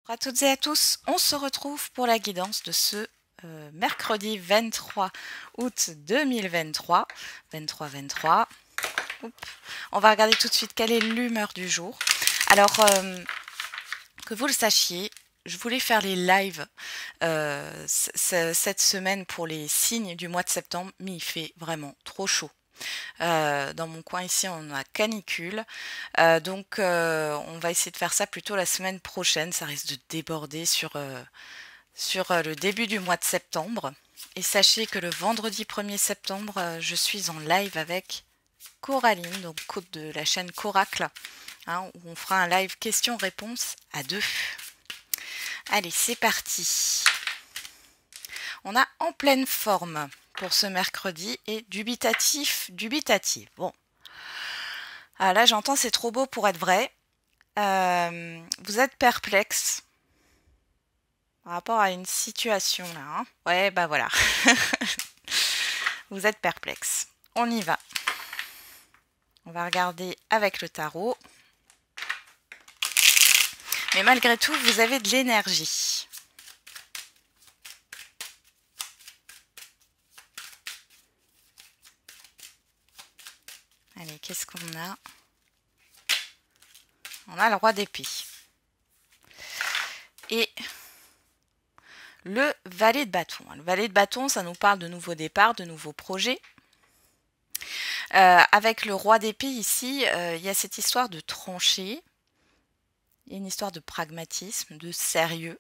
Bonjour à toutes et à tous, on se retrouve pour la guidance de ce mercredi 23 août 2023. 23-23. On va regarder tout de suite quelle est l'humeur du jour. Alors, que vous le sachiez, je voulais faire les lives cette semaine pour les signes du mois de septembre, mais il fait vraiment trop chaud. Dans mon coin ici, on a canicule. Donc, on va essayer de faire ça plutôt la semaine prochaine. Ça risque de déborder sur le début du mois de septembre. Et sachez que le vendredi 1er septembre, je suis en live avec Coraline, donc de la chaîne Coracle, hein, où on fera un live questions-réponses à deux. Allez, c'est parti. On a en pleine forme pour ce mercredi et dubitatif. Bon. Ah là, j'entends c'est trop beau pour être vrai. Vous êtes perplexe par rapport à une situation là. Hein, ouais, bah voilà. Vous êtes perplexe. On y va. On va regarder avec le tarot. Mais malgré tout, vous avez de l'énergie. Allez, qu'est-ce qu'on a? On a le roi d'épée. Et le valet de bâton. Le valet de bâton, ça nous parle de nouveaux départs, de nouveaux projets. Avec le roi d'épée ici, il y a cette histoire de trancher. Il y a une histoire de pragmatisme, de sérieux.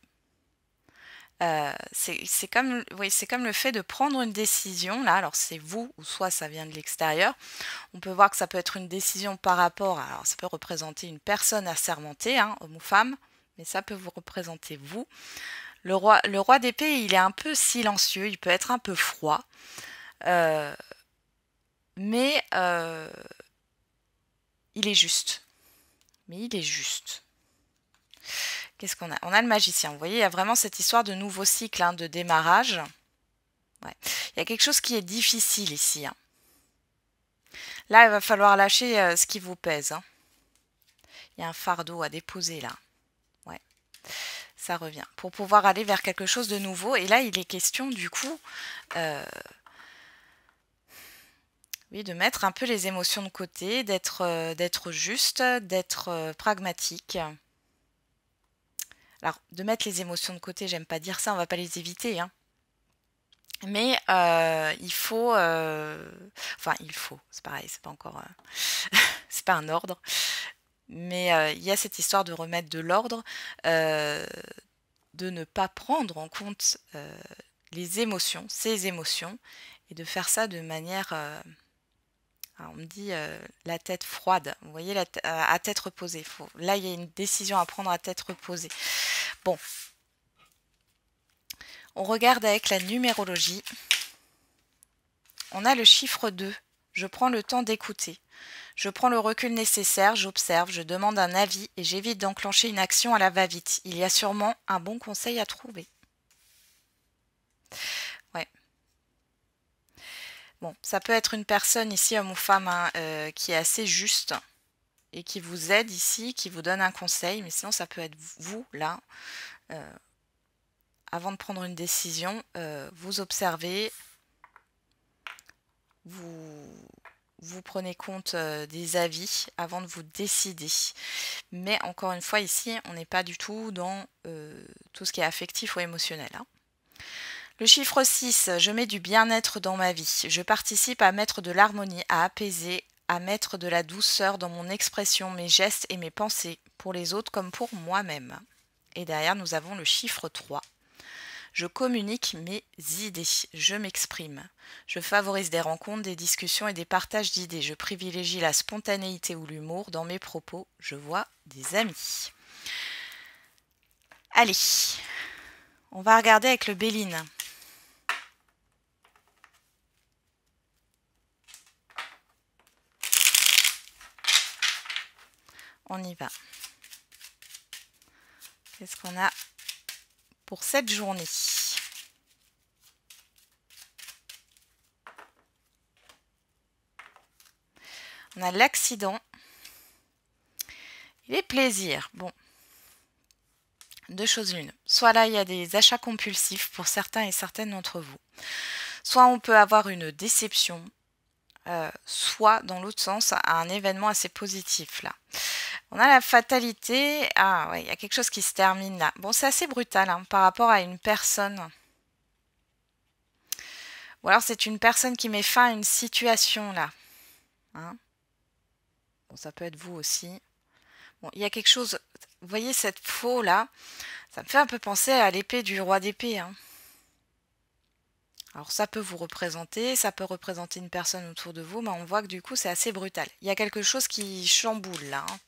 C'est comme, oui, c'est comme le fait de prendre une décision. Là, alors c'est vous ou soit ça vient de l'extérieur. On peut voir que ça peut être une décision par rapport, alors ça peut représenter une personne assermentée, hein, homme ou femme, mais ça peut vous représenter vous. Le roi d'épée, il est un peu silencieux, il peut être un peu froid, mais il est juste. Mais il est juste. Qu'est-ce qu'on a? On a le magicien. Vous voyez, il y a vraiment cette histoire de nouveau cycle, hein, de démarrage. Ouais. Il y a quelque chose qui est difficile ici. Hein. Là, il va falloir lâcher ce qui vous pèse. Hein. Il y a un fardeau à déposer là. Ouais. Ça revient. Pour pouvoir aller vers quelque chose de nouveau. Et là, il est question du coup oui, de mettre un peu les émotions de côté, d'être juste, d'être pragmatique. Alors, de mettre les émotions de côté, j'aime pas dire ça, on va pas les éviter, hein. Mais il faut, enfin il faut, c'est pareil, c'est pas encore, c'est pas un ordre, mais il y a cette histoire de remettre de l'ordre, de ne pas prendre en compte les émotions, ces émotions, et de faire ça de manière, on me dit la tête froide, vous voyez, à tête reposée. Là, il y a une décision à prendre à tête reposée. Bon, on regarde avec la numérologie. On a le chiffre 2. Je prends le temps d'écouter. Je prends le recul nécessaire, j'observe, je demande un avis et j'évite d'enclencher une action à la va-vite. Il y a sûrement un bon conseil à trouver. Ouais. Bon, ça peut être une personne ici, homme ou femme, hein, qui est assez juste et qui vous aide ici, qui vous donne un conseil, mais sinon ça peut être vous, là, avant de prendre une décision, vous observez, vous prenez compte des avis avant de vous décider. Mais encore une fois, ici, on n'est pas du tout dans tout ce qui est affectif ou émotionnel. Hein. Le chiffre 6, je mets du bien-être dans ma vie. Je participe à mettre de l'harmonie, à apaiser, à mettre de la douceur dans mon expression, mes gestes et mes pensées, pour les autres comme pour moi-même. Et derrière, nous avons le chiffre 3. Je communique mes idées, je m'exprime. Je favorise des rencontres, des discussions et des partages d'idées. Je privilégie la spontanéité ou l'humour dans mes propos. Je vois des amis. Allez, on va regarder avec le Béline. On y va. Qu'est-ce qu'on a pour cette journée? On a l'accident et les plaisirs. Bon. Deux choses l'une. Soit là, il y a des achats compulsifs pour certains et certaines d'entre vous. Soit on peut avoir une déception, soit dans l'autre sens, un événement assez positif là. On a la fatalité. Ah ouais, il y a quelque chose qui se termine là. Bon, c'est assez brutal hein, par rapport à une personne. Ou alors c'est une personne qui met fin à une situation là. Hein. Bon, ça peut être vous aussi. Bon, il y a quelque chose. Vous voyez cette faux là, ça me fait un peu penser à l'épée du roi d'épée. Hein. Alors ça peut vous représenter, ça peut représenter une personne autour de vous, mais on voit que du coup c'est assez brutal. Il y a quelque chose qui chamboule là. Hein.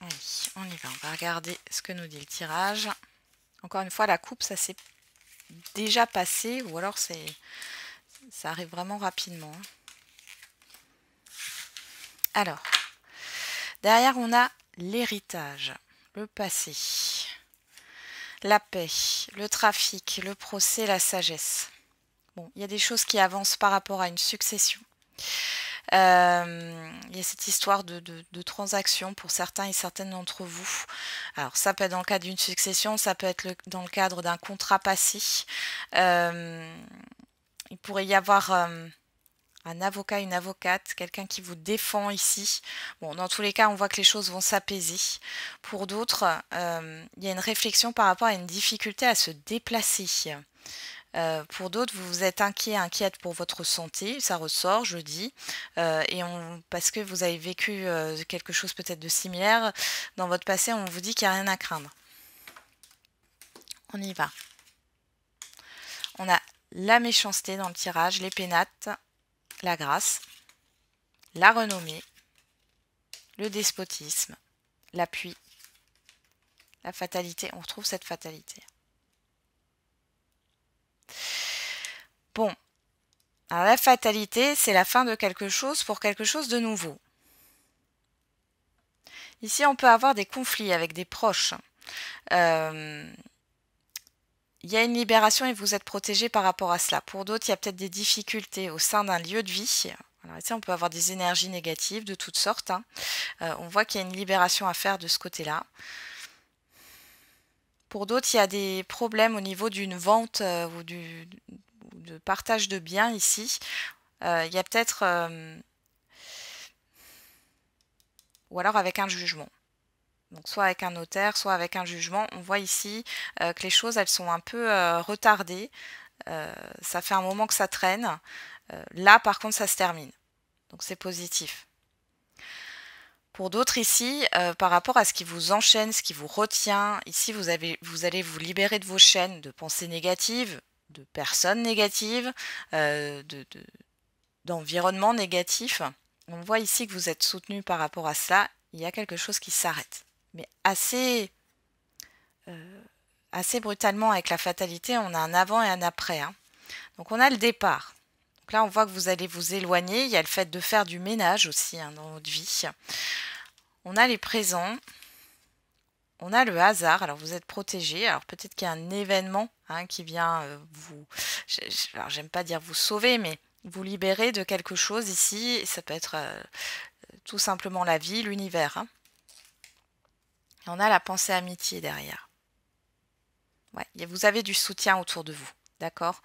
Allez, on y va, on va regarder ce que nous dit le tirage. Encore une fois, la coupe, ça s'est déjà passé, ou alors ça arrive vraiment rapidement. Hein. Alors, derrière, on a l'héritage, le passé, la paix, le trafic, le procès, la sagesse. Bon, il y a des choses qui avancent par rapport à une succession. Il y a cette histoire de transaction pour certains et certaines d'entre vous. Alors, ça peut être dans le cadre d'une succession, ça peut être dans le cadre d'un contrat passé. Il pourrait y avoir un avocat, une avocate, quelqu'un qui vous défend ici. Bon, dans tous les cas, on voit que les choses vont s'apaiser. Pour d'autres, il y a une réflexion par rapport à une difficulté à se déplacer. Pour d'autres, vous êtes inquiète pour votre santé, ça ressort, je dis, parce que vous avez vécu quelque chose peut-être de similaire dans votre passé, on vous dit qu'il n'y a rien à craindre. On y va. On a la méchanceté dans le tirage, les pénates, la grâce, la renommée, le despotisme, l'appui, la fatalité. On retrouve cette fatalité. Bon, alors la fatalité, c'est la fin de quelque chose pour quelque chose de nouveau. Ici, on peut avoir des conflits avec des proches. Il y a une libération et vous êtes protégé par rapport à cela. Pour d'autres, il y a peut-être des difficultés au sein d'un lieu de vie. Alors ici, on peut avoir des énergies négatives de toutes sortes. Hein. On voit qu'il y a une libération à faire de ce côté-là. Pour d'autres, il y a des problèmes au niveau d'une vente ou de partage de biens ici. Il y a peut-être... ou alors avec un jugement. Donc soit avec un notaire, soit avec un jugement. On voit ici que les choses, elles sont un peu retardées. Ça fait un moment que ça traîne. Là, par contre, ça se termine. Donc c'est positif. Pour d'autres ici, par rapport à ce qui vous enchaîne, ce qui vous retient, ici vous allez vous libérer de vos chaînes de pensées négatives, de personnes négatives, d'environnement négatif. On voit ici que vous êtes soutenu par rapport à ça. Il y a quelque chose qui s'arrête. Mais assez brutalement avec la fatalité, on a un avant et un après. Hein. Donc on a le départ. Donc là, on voit que vous allez vous éloigner. Il y a le fait de faire du ménage aussi hein, dans votre vie. On a les présents. On a le hasard. Alors vous êtes protégé. Alors peut-être qu'il y a un événement hein, qui vient vous... Alors j'aime pas dire vous sauver, mais vous libérer de quelque chose ici. Ça peut être tout simplement la vie, l'univers. Hein. Et on a la pensée amitié derrière. Ouais, vous avez du soutien autour de vous. D'accord.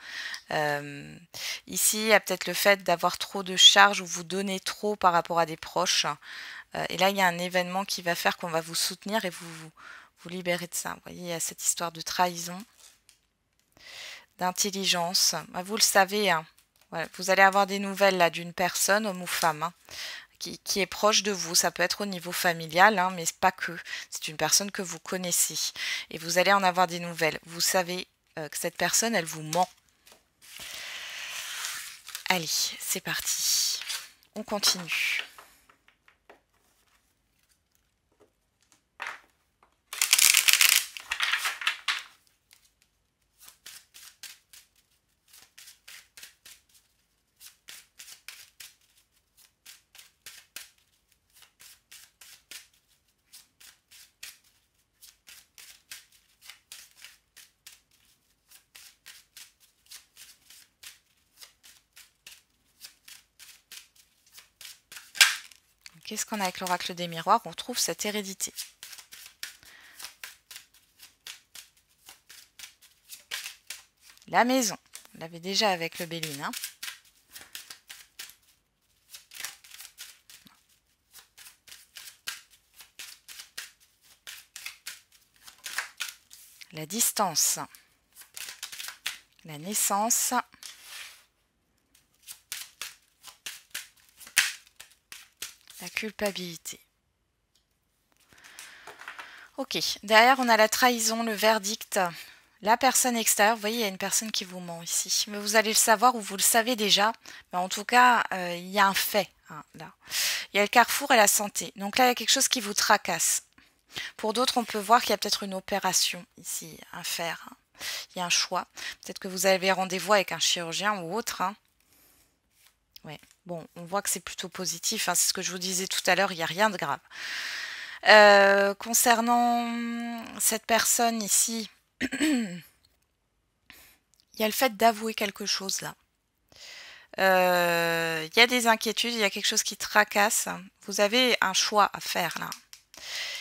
Ici, il y a peut-être le fait d'avoir trop de charges ou vous donner trop par rapport à des proches. Et là, il y a un événement qui va faire qu'on va vous soutenir et vous libérer de ça. Vous voyez, il y a cette histoire de trahison, d'intelligence. Vous le savez, hein. Voilà, vous allez avoir des nouvelles là d'une personne, homme ou femme, hein, qui est proche de vous. Ça peut être au niveau familial, hein, mais pas que. C'est une personne que vous connaissez. Et vous allez en avoir des nouvelles. Vous savez que cette personne, elle vous ment. Allez, c'est parti. On continue. qu'est-ce qu'on a avec l'oracle des miroirs? On trouve cette hérédité. La maison, on l'avait déjà avec le Béline. Hein. La distance, la naissance, la culpabilité. Ok, derrière on a la trahison, le verdict, la personne extérieure. Vous voyez, il y a une personne qui vous ment ici. Mais vous allez le savoir ou vous le savez déjà. Mais en tout cas, il y a un fait. Hein, là. Il y a le carrefour et la santé. Donc là, il y a quelque chose qui vous tracasse. Pour d'autres, on peut voir qu'il y a peut-être une opération ici à faire. Hein. Il y a un choix. Peut-être que vous avez rendez-vous avec un chirurgien ou autre. Hein. Ouais. Bon, on voit que c'est plutôt positif. Hein. C'est ce que je vous disais tout à l'heure. Il n'y a rien de grave. Concernant cette personne ici, il y a le fait d'avouer quelque chose là. Il y a des inquiétudes, il y a quelque chose qui tracasse. Vous avez un choix à faire là.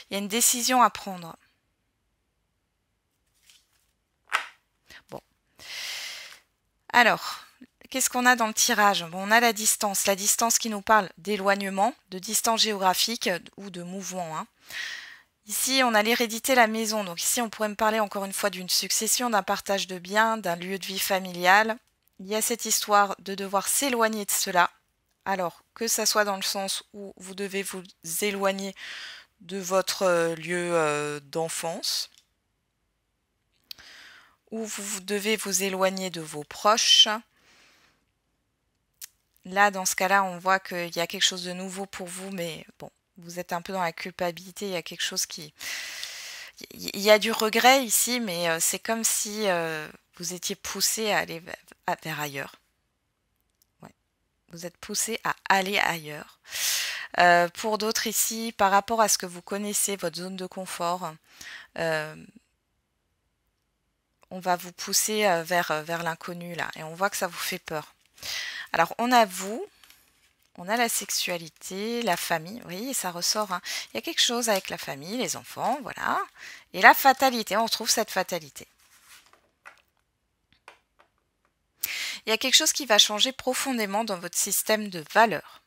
Il y a une décision à prendre. Bon. Alors, qu'est-ce qu'on a dans le tirage? Bon, on a la distance qui nous parle d'éloignement, de distance géographique ou de mouvement. Hein. Ici, on a l'hérédité, la maison. Donc ici, on pourrait me parler encore une fois d'une succession, d'un partage de biens, d'un lieu de vie familial. Il y a cette histoire de devoir s'éloigner de cela. Alors, que ça soit dans le sens où vous devez vous éloigner de votre lieu d'enfance, où vous devez vous éloigner de vos proches. Là, dans ce cas-là, on voit qu'il y a quelque chose de nouveau pour vous, mais bon, vous êtes un peu dans la culpabilité, il y a quelque chose qui... Il y a du regret ici, mais c'est comme si vous étiez poussé à aller vers ailleurs. Ouais. Vous êtes poussé à aller ailleurs. Pour d'autres ici, par rapport à ce que vous connaissez, votre zone de confort, on va vous pousser vers l'inconnu là. Et on voit que ça vous fait peur. Alors, on a vous, on a la sexualité, la famille, oui, ça ressort. Hein. Il y a quelque chose avec la famille, les enfants, voilà. Et la fatalité, on retrouve cette fatalité. Il y a quelque chose qui va changer profondément dans votre système de valeurs.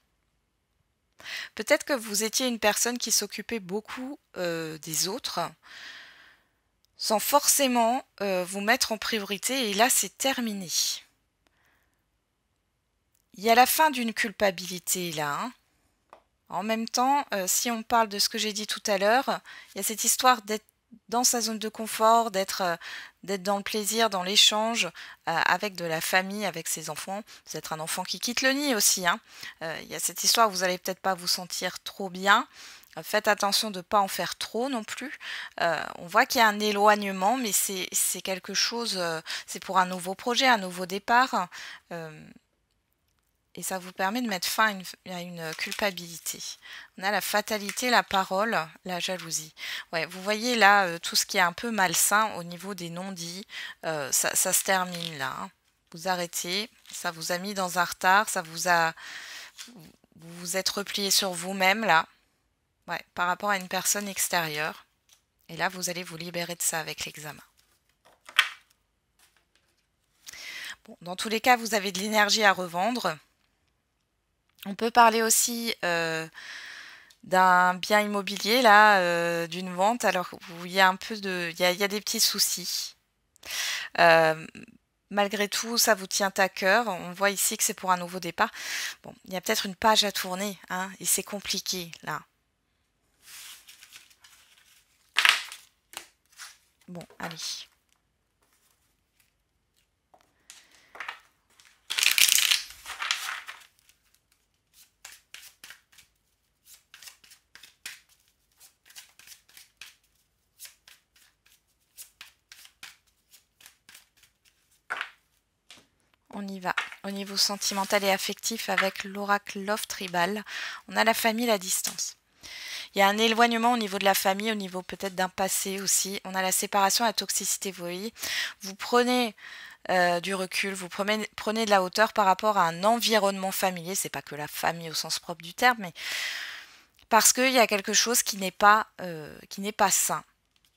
Peut-être que vous étiez une personne qui s'occupait beaucoup des autres, sans forcément vous mettre en priorité, et là, c'est terminé. Il y a la fin d'une culpabilité là. Hein. En même temps, si on parle de ce que j'ai dit tout à l'heure, il y a cette histoire d'être dans sa zone de confort, d'être dans le plaisir, dans l'échange avec de la famille, avec ses enfants. Vous êtes un enfant qui quitte le nid aussi. Hein. Il y a cette histoire où vous n'allez peut-être pas vous sentir trop bien. Faites attention de ne pas en faire trop non plus. On voit qu'il y a un éloignement, mais c'est quelque chose, c'est pour un nouveau projet, un nouveau départ. Et ça vous permet de mettre fin à une culpabilité. On a la fatalité, la parole, la jalousie. Ouais, vous voyez là, tout ce qui est un peu malsain au niveau des non-dits, ça se termine là. Hein. Vous arrêtez, ça vous a mis dans un retard, vous vous êtes replié sur vous-même là, ouais, par rapport à une personne extérieure. Et là, vous allez vous libérer de ça avec l'examen. Bon, dans tous les cas, vous avez de l'énergie à revendre. On peut parler aussi d'un bien immobilier, là, d'une vente, alors où il y a un peu il y a des petits soucis. Malgré tout, ça vous tient à cœur. On voit ici que c'est pour un nouveau départ. Bon, il y a peut-être une page à tourner, hein, et c'est compliqué, là. Bon, allez. On y va. Au niveau sentimental et affectif, avec l'oracle Love Tribal, on a la famille, la distance. Il y a un éloignement au niveau de la famille, au niveau peut-être d'un passé aussi. On a la séparation, la toxicité, vous voyez. Vous prenez du recul, vous prenez de la hauteur par rapport à un environnement familier. C'est pas que la famille au sens propre du terme, mais parce qu'il y a quelque chose qui n'est pas sain.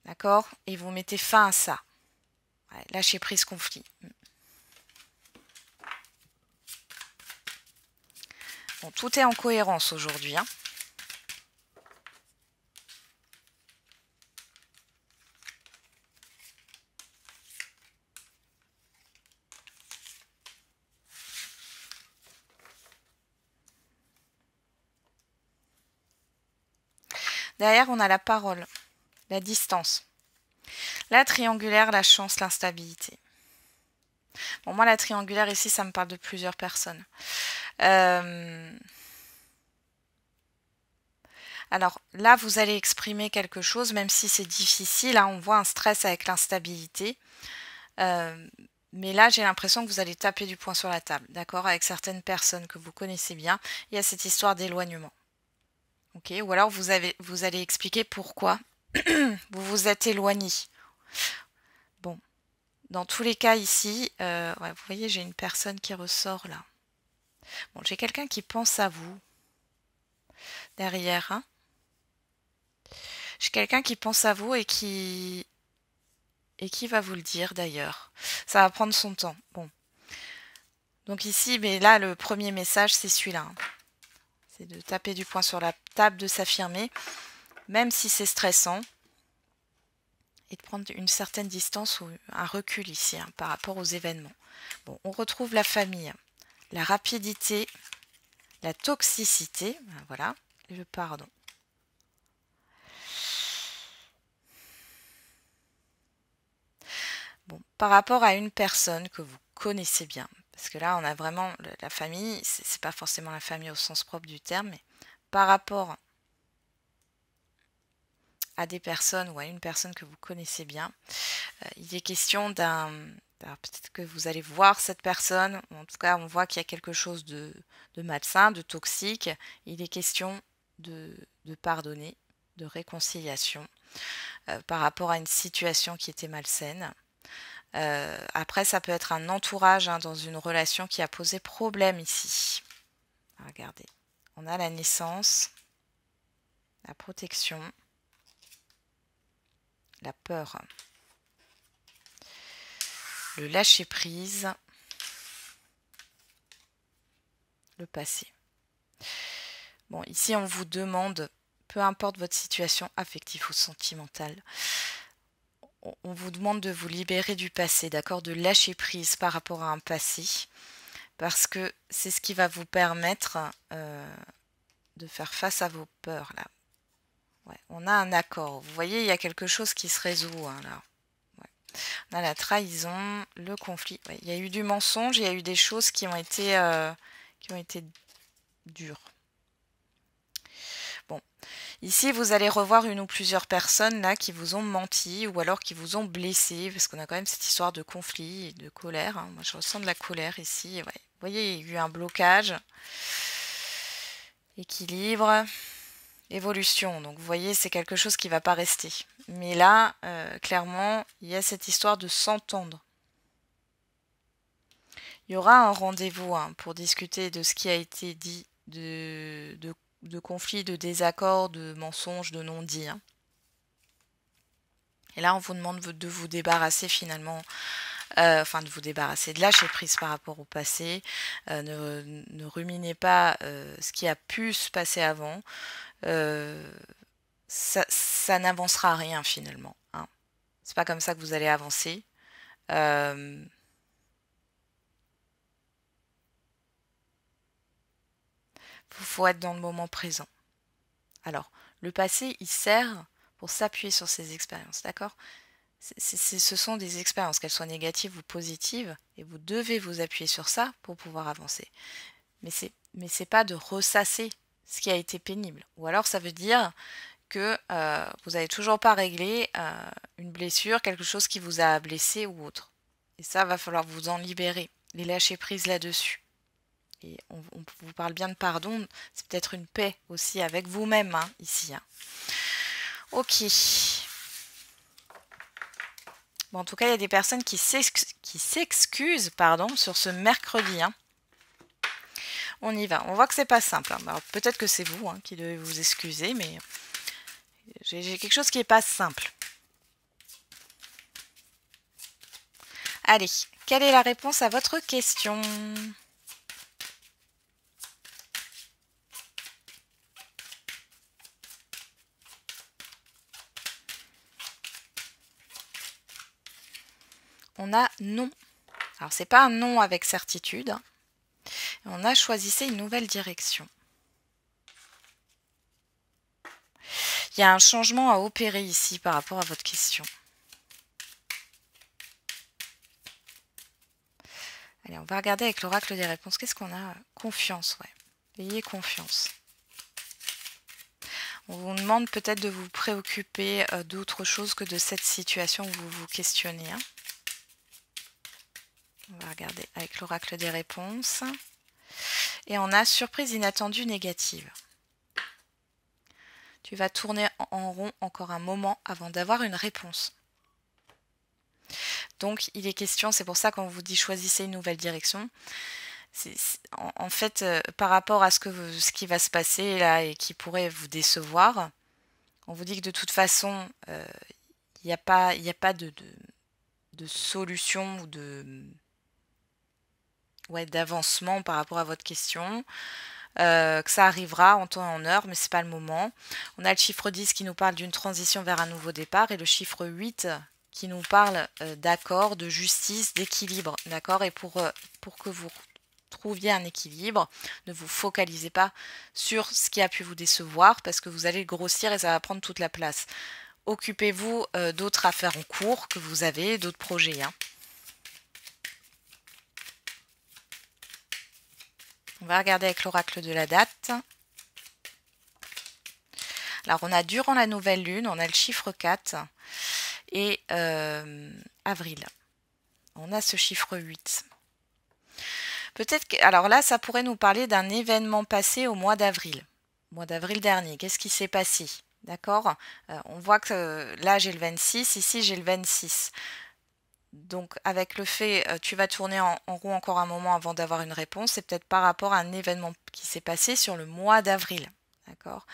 D'accord? Et vous mettez fin à ça. Ouais, lâcher prise, conflit. Bon, tout est en cohérence aujourd'hui, hein. Derrière, on a la parole, la distance. La triangulaire, la chance, l'instabilité. Bon, moi, la triangulaire, ici, ça me parle de plusieurs personnes. Alors là, vous allez exprimer quelque chose, même si c'est difficile. Hein, on voit un stress avec l'instabilité. Mais là, j'ai l'impression que vous allez taper du poing sur la table, d'accord? Avec certaines personnes que vous connaissez bien. Il y a cette histoire d'éloignement. Ok? Ou alors, vous allez expliquer pourquoi vous vous êtes éloigné. Bon. Dans tous les cas ici, ouais, vous voyez, j'ai une personne qui ressort là. Bon, j'ai quelqu'un qui pense à vous. Derrière, hein. J'ai quelqu'un qui pense à vous et qui va vous le dire d'ailleurs. Ça va prendre son temps. Bon. Donc ici, mais là, le premier message, c'est celui-là. Hein. C'est de taper du poing sur la table, de s'affirmer, même si c'est stressant, et de prendre une certaine distance ou un recul ici hein, par rapport aux événements. Bon, on retrouve la famille, la rapidité, la toxicité, voilà, et le pardon. Bon, par rapport à une personne que vous connaissez bien, parce que là on a vraiment la famille, c'est pas forcément la famille au sens propre du terme, mais par rapport à des personnes ou à une personne que vous connaissez bien, il est question d'un... Peut-être que vous allez voir cette personne, en tout cas on voit qu'il y a quelque chose de malsain, de toxique, il est question de pardonner, de réconciliation par rapport à une situation qui était malsaine. Après, ça peut être un entourage hein, dans une relation qui a posé problème ici. Regardez, on a la naissance, la protection, la peur, le lâcher-prise, le passé. Bon, ici, on vous demande, peu importe votre situation affective ou sentimentale, on vous demande de vous libérer du passé, d'accord, de lâcher prise par rapport à un passé, parce que c'est ce qui va vous permettre de faire face à vos peurs, là. Ouais, on a un accord. Vous voyez, il y a quelque chose qui se résout, hein, là. Ouais. On a la trahison, le conflit. Ouais, il y a eu du mensonge, il y a eu des choses qui ont été dures. Bon, ici, vous allez revoir une ou plusieurs personnes là qui vous ont menti ou alors qui vous ont blessé, parce qu'on a quand même cette histoire de conflit et de colère. Hein. Moi, je ressens de la colère ici. Ouais. Vous voyez, il y a eu un blocage, équilibre, évolution. Donc, vous voyez, c'est quelque chose qui ne va pas rester. Mais là, clairement, il y a cette histoire de s'entendre. Il y aura un rendez-vous hein, pour discuter de ce qui a été dit, de conflits, de désaccords, de mensonges, de non-dits. Hein. Et là, on vous demande de vous débarrasser finalement, de vous débarrasser, de lâcher prise par rapport au passé. Ne ruminez pas ce qui a pu se passer avant. Ça n'avancera à rien finalement. Hein. C'est pas comme ça que vous allez avancer. Faut être dans le moment présent. Alors, le passé, il sert pour s'appuyer sur ces expériences, d'accord? Ce sont des expériences, qu'elles soient négatives ou positives, et vous devez vous appuyer sur ça pour pouvoir avancer. Mais c'est pas de ressasser ce qui a été pénible. Ou alors ça veut dire que vous n'avez toujours pas réglé une blessure, quelque chose qui vous a blessé ou autre. Et ça, va falloir vous en libérer, les lâcher prise là-dessus. Et on vous parle bien de pardon, c'est peut-être une paix aussi avec vous-même hein, ici. Hein. Ok. Bon, en tout cas, il y a des personnes qui s'excusent sur ce mercredi. Hein. On y va. On voit que c'est pas simple. Hein. Alors peut-être que c'est vous hein, qui devez vous excuser, mais j'ai quelque chose qui n'est pas simple. Allez, quelle est la réponse à votre question? On a non. Alors c'est pas un non avec certitude. Hein. On a choisissez une nouvelle direction. Il y a un changement à opérer ici par rapport à votre question. Allez, on va regarder avec l'oracle des réponses. Qu'est-ce qu'on a? Confiance, ouais. Ayez confiance. On vous demande peut-être de vous préoccuper d'autre chose que de cette situation où vous vous questionnez. Hein. On va regarder avec l'oracle des réponses. Et on a surprise inattendue négative. Tu vas tourner en rond encore un moment avant d'avoir une réponse. Donc il est question, c'est pour ça qu'on vous dit choisissez une nouvelle direction. En fait, par rapport à ce qui va se passer là et qui pourrait vous décevoir, on vous dit que de toute façon, il n'y a pas de solution ou d'avancement par rapport à votre question. Que ça arrivera en temps et en heure, mais c'est pas le moment. On a le chiffre 10 qui nous parle d'une transition vers un nouveau départ et le chiffre 8 qui nous parle d'accord, de justice, d'équilibre, d'accord. Et pour que vous trouviez un équilibre, ne vous focalisez pas sur ce qui a pu vous décevoir parce que vous allez le grossir et ça va prendre toute la place. Occupez-vous d'autres affaires en cours que vous avez, d'autres projets. Hein. On va regarder avec l'oracle de la date. Alors, on a durant la nouvelle lune, on a le chiffre 4 et avril. On a ce chiffre 8. Peut-être que, alors là, ça pourrait nous parler d'un événement passé au mois d'avril. Mois d'avril dernier. Qu'est-ce qui s'est passé? D'accord. On voit que là, j'ai le 26, ici, j'ai le 26. Donc avec le fait, tu vas tourner en rond encore un moment avant d'avoir une réponse, c'est peut-être par rapport à un événement qui s'est passé sur le mois d'avril. D'accord.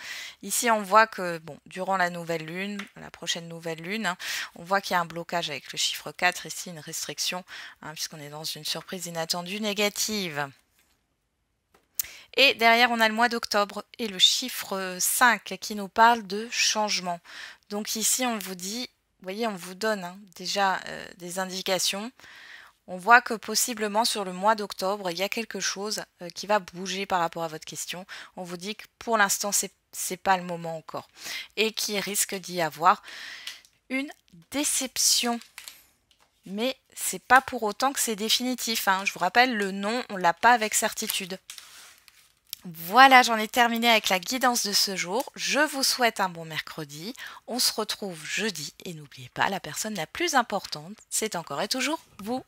Ici, on voit que, bon, durant la nouvelle lune, la prochaine nouvelle lune, hein, on voit qu'il y a un blocage avec le chiffre 4, ici une restriction, hein, puisqu'on est dans une surprise inattendue négative. Et derrière, on a le mois d'octobre et le chiffre 5 qui nous parle de changement. Donc ici, on vous dit, vous voyez, on vous donne hein, déjà des indications. On voit que possiblement sur le mois d'octobre, il y a quelque chose qui va bouger par rapport à votre question. On vous dit que pour l'instant, c'est pas le moment encore. Et qu'il risque d'y avoir une déception. Mais c'est pas pour autant que c'est définitif. Hein. Je vous rappelle, le non, on l'a pas avec certitude. Voilà, j'en ai terminé avec la guidance de ce jour. Je vous souhaite un bon mercredi. On se retrouve jeudi et n'oubliez pas, la personne la plus importante, c'est encore et toujours vous.